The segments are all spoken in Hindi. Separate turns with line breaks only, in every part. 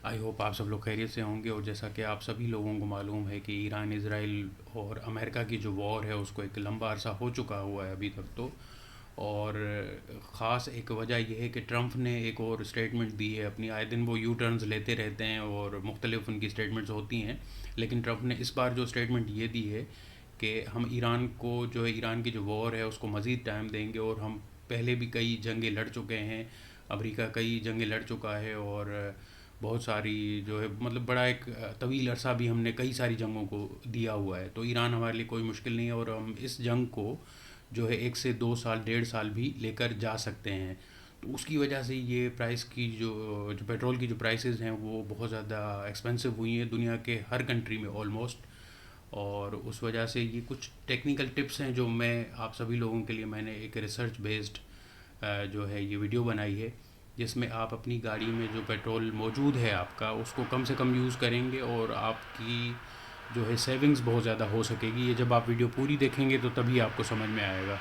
आई होप आप सब लोग खैरियत से होंगे। और जैसा कि आप सभी लोगों को मालूम है कि ईरान इसराइल और अमेरिका की जो वॉर है उसको एक लंबा अरसा हो चुका हुआ है अभी तक तो। और ख़ास एक वजह यह है कि ट्रंप ने एक और स्टेटमेंट दी है अपनी। आए दिन वो यू टर्न्स लेते रहते हैं और मुख्तलिफ उनकी स्टेटमेंट्स होती हैं, लेकिन ट्रंप ने इस बार जो स्टेटमेंट ये दी है कि हम ईरान को जो है, ईरान की जो वॉर है उसको मज़ीद टाइम देंगे। और हम पहले भी कई जंगें लड़ चुके हैं, अमेरिका कई जंगें लड़ चुका है, और बहुत सारी जो है मतलब बड़ा एक तवील अरसा भी हमने कई सारी जंगों को दिया हुआ है। तो ईरान हमारे लिए कोई मुश्किल नहीं है, और हम इस जंग को जो है 1 से 2 साल 1.5 साल भी लेकर जा सकते हैं। तो उसकी वजह से ये प्राइस की जो जो पेट्रोल की जो प्राइसेस हैं वो बहुत ज़्यादा एक्सपेंसिव हुई हैं दुनिया के हर कंट्री में ऑलमोस्ट। और उस वजह से ये कुछ टेक्निकल टिप्स हैं जो मैं आप सभी लोगों के लिए, मैंने एक रिसर्च बेस्ड जो है ये वीडियो बनाई है, जिसमें आप अपनी गाड़ी में जो पेट्रोल मौजूद है आपका उसको कम से कम यूज़ करेंगे और आपकी जो है सेविंग्स बहुत ज़्यादा हो सकेगी। ये जब आप वीडियो पूरी देखेंगे तो तभी आपको समझ में आएगा।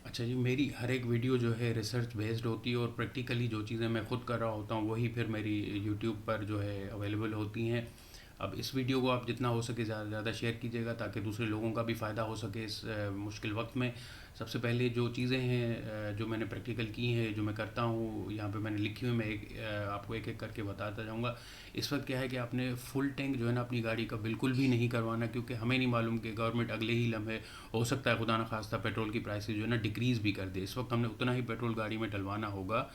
अच्छा जी, मेरी हर एक वीडियो जो है रिसर्च बेस्ड होती है, और प्रैक्टिकली जो चीज़ें मैं खुद कर रहा होता हूँ वही फिर मेरी यूट्यूब पर जो है अवेलेबल होती हैं। अब इस वीडियो को आप जितना हो सके ज़्यादा से ज़्यादा शेयर कीजिएगा ताकि दूसरे लोगों का भी फ़ायदा हो सके इस मुश्किल वक्त में। सबसे पहले जो चीज़ें हैं जो मैंने प्रैक्टिकल की हैं, जो मैं करता हूँ यहाँ पे मैंने लिखी हुई, मैं आपको एक एक करके बताता जाऊँगा। इस वक्त क्या है कि आपने फुल टैंक जो है ना अपनी गाड़ी का बिल्कुल भी नहीं करवाना, क्योंकि हमें नहीं मालूम कि गवर्नमेंट अगले ही लम्हे हो सकता है खुदा न खास्ता पेट्रोल की प्राइसेस जो है ना डिक्रीज़ भी कर दे। इस वक्त हमने उतना ही पेट्रोल गाड़ी में डलवाना होगा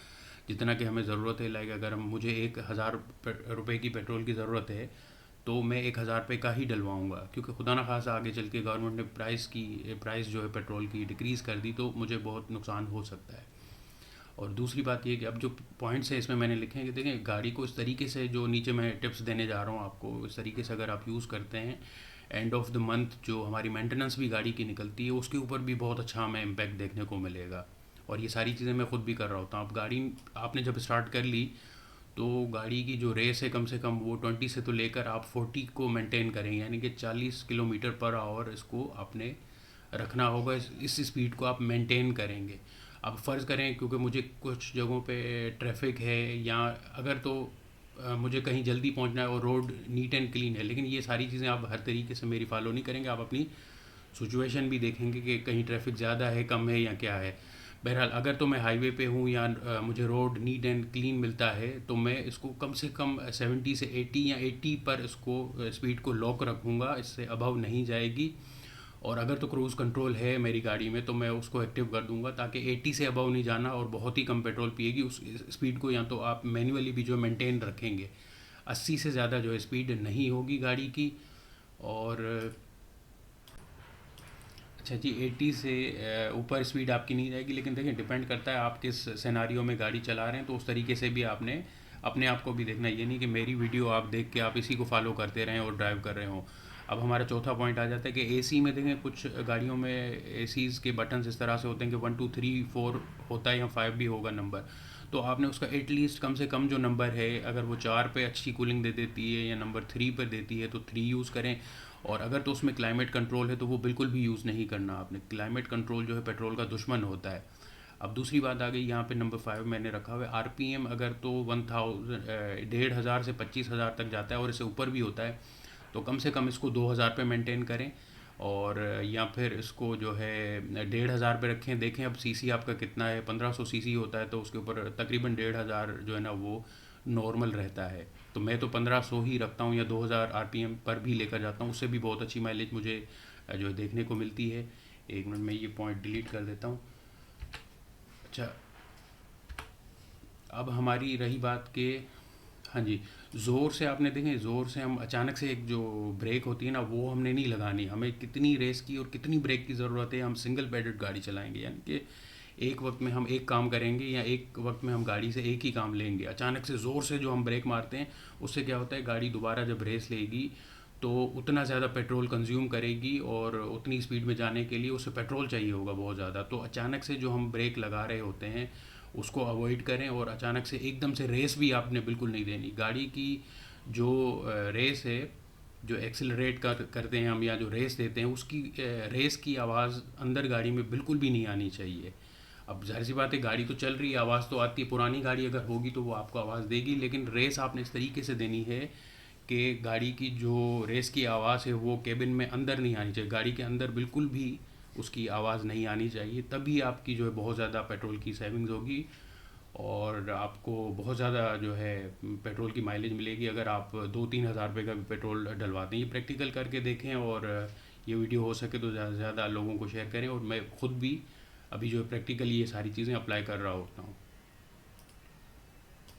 जितना कि हमें ज़रूरत है। लाइक अगर हम मुझे 1,000 रुपये की पेट्रोल की ज़रूरत है तो मैं 1,000 रुपये का ही डलवाऊँगा, क्योंकि खुदा न खासा आगे चल के गवर्नमेंट ने प्राइस जो है पेट्रोल की डिक्रीज़ कर दी तो मुझे बहुत नुकसान हो सकता है। और दूसरी बात ये कि अब जो पॉइंट्स हैं इसमें मैंने लिखे हैं कि देखें गाड़ी को इस तरीके से, जो नीचे मैं टिप्स देने जा रहा हूँ आपको, इस तरीके से अगर आप यूज़ करते हैं, एंड ऑफ द मंथ जो हमारी मेंटेनेंस भी गाड़ी की निकलती है उसके ऊपर भी बहुत अच्छा हमें इम्पैक्ट देखने को मिलेगा। और ये सारी चीज़ें मैं खुद भी कर रहा होता हूँ। अब गाड़ी आपने जब स्टार्ट कर ली तो गाड़ी की जो रेस है कम से कम वो 20 से तो लेकर आप 40 को मेंटेन करें, यानी कि 40 किलोमीटर पर आवर इसको आपने रखना होगा। इस स्पीड को आप मेंटेन करेंगे। अब फ़र्ज़ करें क्योंकि मुझे कुछ जगहों पे ट्रैफिक है, या अगर तो मुझे कहीं जल्दी पहुंचना है और रोड नीट एंड क्लीन है, लेकिन ये सारी चीज़ें आप हर तरीके से मेरी फॉलो नहीं करेंगे। आप अपनी सिचुएशन भी देखेंगे कि कहीं ट्रैफिक ज़्यादा है, कम है, या क्या है। बहरहाल अगर तो मैं हाईवे पे हूँ या मुझे रोड नीट एंड क्लीन मिलता है तो मैं इसको कम से कम 70 से 80 या 80 पर इसको स्पीड को लॉक रखूँगा, इससे अबव नहीं जाएगी। और अगर तो क्रूज़ कंट्रोल है मेरी गाड़ी में तो मैं उसको एक्टिव कर दूंगा ताकि 80 से अबव नहीं जाना, और बहुत ही कम पेट्रोल पिएगी उस स्पीड को। या तो आप मैन्युअली भी जो मेंटेन रखेंगे, 80 से ज़्यादा जो है स्पीड नहीं होगी गाड़ी की। और अच्छा जी, 80 से ऊपर स्पीड आपकी नहीं जाएगी, लेकिन देखिए डिपेंड करता है आप किस सिनेरियो में गाड़ी चला रहे हैं, तो उस तरीके से भी आपने अपने आप को भी देखना। ये नहीं कि मेरी वीडियो आप देख के आप इसी को फॉलो करते रहें और ड्राइव कर रहे हों। अब हमारा चौथा पॉइंट आ जाता है कि एसी में देखें, कुछ गाड़ियों में एसीज़ के बटन्स इस तरह से होते हैं कि 1 2 3 4 होता है, या 5 भी होगा नंबर। तो आपने उसका एटलीस्ट कम से कम जो नंबर है, अगर वो 4 पे अच्छी कूलिंग दे देती है या नंबर 3 पर देती है तो 3 यूज़ करें। और अगर तो उसमें क्लाइमेट कंट्रोल है तो वो बिल्कुल भी यूज़ नहीं करना आपने। क्लाइमेट कंट्रोल जो है पेट्रोल का दुश्मन होता है। अब दूसरी बात आ गई यहाँ पे, नंबर 5 मैंने रखा हुआ है आरपीएम। अगर तो 1,500 से 25,000 तक जाता है और इससे ऊपर भी होता है तो कम से कम इसको 2,000 पे मेंटेन करें। और या फिर इसको जो है 1,500 पे रखें। देखें अब सीसी आपका कितना है, 1500 सीसी होता है तो उसके ऊपर तकरीबन 1,500 जो है ना वो नॉर्मल रहता है। तो मैं तो 1500 ही रखता हूँ, या 2,000 आरपीएम पर भी लेकर जाता हूँ, उससे भी बहुत अच्छी माइलेज मुझे जो है देखने को मिलती है। एक मिनट में ये पॉइंट डिलीट कर देता हूँ। अच्छा, अब हमारी रही बात के, हाँ जी, ज़ोर से आपने देखें, ज़ोर से हम अचानक से एक जो ब्रेक होती है ना वो हमने नहीं लगानी। हमें कितनी रेस की और कितनी ब्रेक की ज़रूरत है, हम सिंगल पेडल गाड़ी चलाएंगे, यानी कि एक वक्त में हम एक काम करेंगे या एक वक्त में हम गाड़ी से एक ही काम लेंगे। अचानक से ज़ोर से जो हम ब्रेक मारते हैं उससे क्या होता है, गाड़ी दोबारा जब रेस लेगी तो उतना ज़्यादा पेट्रोल कंज्यूम करेगी, और उतनी स्पीड में जाने के लिए उसे पेट्रोल चाहिए होगा बहुत ज़्यादा। तो अचानक से जो हम ब्रेक लगा रहे होते हैं उसको अवॉइड करें, और अचानक से एकदम से रेस भी आपने बिल्कुल नहीं देनी। गाड़ी की जो रेस है, जो एक्सेलरेट करते हैं हम या जो रेस देते हैं, उसकी रेस की आवाज़ अंदर गाड़ी में बिल्कुल भी नहीं आनी चाहिए। अब ज़ाहिर सी बात है, गाड़ी तो चल रही है, आवाज़ तो आती है। पुरानी गाड़ी अगर होगी तो वो आपको आवाज़ देगी, लेकिन रेस आपने इस तरीके से देनी है कि गाड़ी की जो रेस की आवाज़ है वो केबिन में अंदर नहीं आनी चाहिए, गाड़ी के अंदर बिल्कुल भी उसकी आवाज़ नहीं आनी चाहिए। तभी आपकी जो है बहुत ज़्यादा पेट्रोल की सेविंग्स होगी और आपको बहुत ज़्यादा जो है पेट्रोल की माइलेज मिलेगी अगर आप 2-3 हज़ार रुपये का भी पेट्रोल डलवाते हैं। ये प्रैक्टिकल करके देखें और ये वीडियो हो सके तो ज़्यादा से ज़्यादा लोगों को शेयर करें, और मैं खुद भी अभी जो है प्रैक्टिकली ये सारी चीज़ें अप्लाई कर रहा होता हूँ।